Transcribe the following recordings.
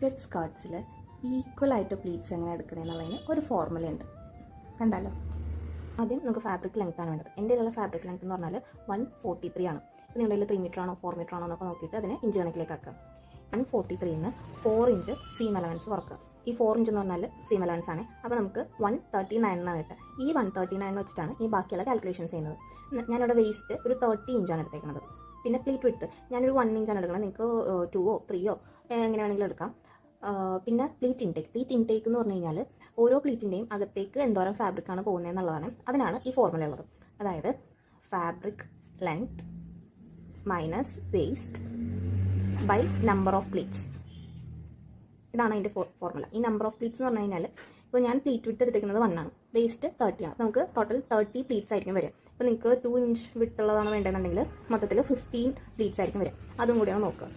Pleated സ്കേർട്ട്സിൽ ഈക്വലായിട്ട് pleats എങ്ങനെ എടുക്കണമെന്നുള്ളതിന് ഒരു ഫോർമുലയുണ്ട്. കണ്ടാലോ? ആദ്യം നമുക്ക് ഫാബ്രിക് ലെങ്ത് ആണ് വേണ്ടത്. എൻ്റെ കയ്യിലുള്ള ഫാബ്രിക് ലെങ്ത് എന്ന് പറഞ്ഞാൽ 143 ആണ്. അപ്പോൾ നിങ്ങളുടെ കയ്യിൽ 3 മീറ്റർ ആണോ 4 മീറ്റർ ആണോ എന്നൊക്കെ നോക്കിയിട്ട് അതിനെ ഇഞ്ച് കണക്കിലേക്ക് ആക്കുക. 143ന്ന് 4 ഇഞ്ച് സീം അലവൻസ് കുറക്കുക. ഈ 4 ഇഞ്ച് എന്ന് പറഞ്ഞാൽ സീം അലവൻസ് ആണ്. അപ്പോൾ നമുക്ക് 139 എന്നാണ് കിട്ടുക. ഈ 139 വെച്ചിട്ടാണ് ഈ ബാക്കിയുള്ള കാൽക്കുലേഷൻസ് ചെയ്യുന്നത്. ഞാനിവിടെ വേസ്റ്റ് ഒരു 30 ഇഞ്ചാണ് എടുത്തേക്കുന്നത്. പിന്നെ പ്ലീറ്റ് വിഡ്ത്ത് ഞാനൊരു 1 ഇഞ്ചാണ് എടുക്കുന്നത്. നിങ്ങൾക്ക് 2ഓ 3ഓ എങ്ങനെ വേണമെങ്കിലും എടുക്കാം. പിന്നെ പ്ലീറ്റ് ഇൻടേക്ക് എന്ന് പറഞ്ഞു കഴിഞ്ഞാൽ ഓരോ പ്ലീറ്റിൻ്റെയും അകത്തേക്ക് എന്തോരം ഫാബ്രിക്കാണ് പോകുന്നത് എന്നുള്ളതാണ്. അതിനാണ് ഈ ഫോർമുല ഉള്ളത്. അതായത് fabric length minus waste by number of pleats. ഇതാണ് അതിൻ്റെ ഫോർമുല. ഈ നമ്പർ ഓഫ് പ്ലീറ്റ്സ് എന്ന് പറഞ്ഞു കഴിഞ്ഞാൽ ഇപ്പോൾ ഞാൻ പ്ലീറ്റ് വിട്ട് എടുത്തേക്കുന്നത് 1 ആണ്, വേസ്റ്റ് 30 ആണ്. നമുക്ക് ടോട്ടൽ 30 പ്ലീറ്റ്സ് ആയിരിക്കും വരിക. ഇപ്പോൾ നിങ്ങൾക്ക് 2 ഇഞ്ച് വിട്ടുള്ളതാണ് വേണ്ടതെന്നുണ്ടെങ്കിൽ മൊത്തത്തിൽ 15 പ്ലീറ്റ്സ് ആയിരിക്കും വരിക. അതും കൂടി ഒന്ന് നോക്കുക.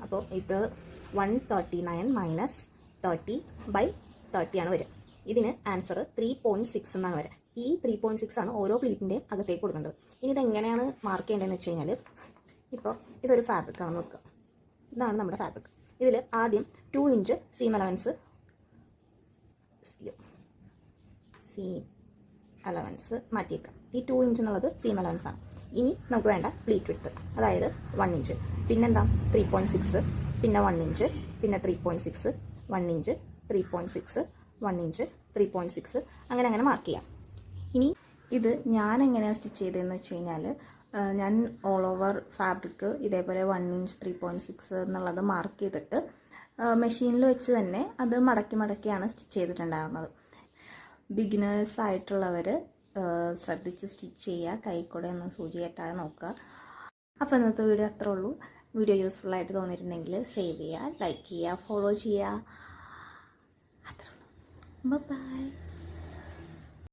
അപ്പോൾ ഇത് 139 മൈനസ് 30/30 ആണ് വരിക. ഇതിന് ആൻസർ 3.6 എന്നാണ് വരിക. ഈ 3.6 ആണ് ഓരോ പ്ലീറ്റിൻ്റെയും അകത്തേക്ക് കൊടുക്കേണ്ടത്. ഇനി ഇതെങ്ങനെയാണ് മാർക്ക് ചെയ്യേണ്ടതെന്ന് വെച്ച് കഴിഞ്ഞാൽ, ഇപ്പോൾ ഇതൊരു ഫാബ്രിക് ആണെന്ന് നോക്കുക. ഇതാണ് നമ്മുടെ ഫാബ്രിക്. ഇതിൽ ആദ്യം 2 ഇഞ്ച് സീം അലവൻസ് മാറ്റിയേക്കാം. ഈ 2 ഇഞ്ച് എന്നുള്ളത് സീം അലവൻസ് ആണ്. ഇനി നമുക്ക് വേണ്ട പ്ലീറ്റ് വിഡ്ത്ത്, അതായത് 1 ഇഞ്ച്, പിന്നെന്താ 3.6, പിന്നെ 1 ഇഞ്ച്, പിന്നെ 3.6, 1 ഇഞ്ച്, 3.6, 1 ഇഞ്ച്, 3.6, അങ്ങനെ മാർക്ക് ചെയ്യാം. ഇനി ഇത് ഞാൻ എങ്ങനെയാണ് സ്റ്റിച്ച് ചെയ്തതെന്ന് വെച്ച് കഴിഞ്ഞാൽ, ഞാൻ ഓൾ ഓവർ ഫാബ്രിക് ഇതേപോലെ 1 ഇഞ്ച് 3.6 എന്നുള്ളത് മാർക്ക് ചെയ്തിട്ട് മെഷീനിൽ വെച്ച് തന്നെ അത് മടക്കിയാണ് സ്റ്റിച്ച് ചെയ്തിട്ടുണ്ടാകുന്നത്. ബിഗിനേഴ്സ് ആയിട്ടുള്ളവർ ശ്രദ്ധിച്ച് സ്റ്റിച്ച് ചെയ്യുക, കൈക്കൂടെ ഒന്ന് സൂചി കെട്ടാതെ നോക്കുക. അപ്പോൾ ഇന്നത്തെ വീഡിയോ അത്രേ ഉള്ളൂ. വീഡിയോ യൂസ്ഫുൾ ആയിട്ട് തോന്നിയിട്ടുണ്ടെങ്കിൽ സേവ് ചെയ്യുക, ലൈക്ക് ചെയ്യുക, ഫോളോ ചെയ്യുക. അത്രേ ഉള്ളൂ. ബൈ.